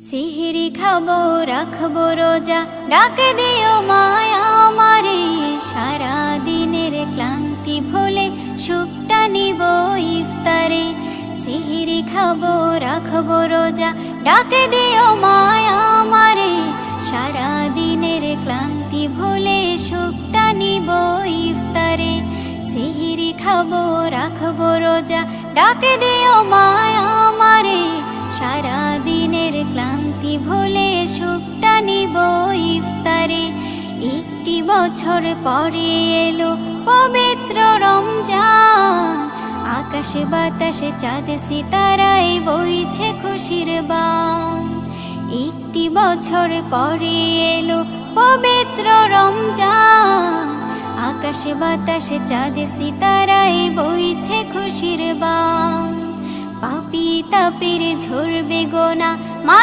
সিহরি খাবো রাখবো রোজা, ডাক দিও মায়া আমারে। সারা দিনের ক্লান্তি ভুলে সুখটা নিব ইফতারে। সিহরি খাবো রাখবো রোজা, ডাক দিও মায়া আমারে। সারা দিনের ক্লান্তি ভুলে সুখটা নিব ইফতারে। সিহরি খাবো রাখবো রোজা, ডাক দিও মায়া আমারে। সারা দিনের ক্লান্তি ভুলে সুখটা নিব ইফতারে। একটি বছর পরে এলো পবিত্র রমজান, আকাশে বাতাসে চাঁদ সিতারায় বইছে খুশির বান। একটি বছর পরে এলো পবিত্র রমজান, আকাশে বাতাসে চাঁদ সিতারায় বইছে খুশির বান। পাপী তাপের ঝরবে গোনা,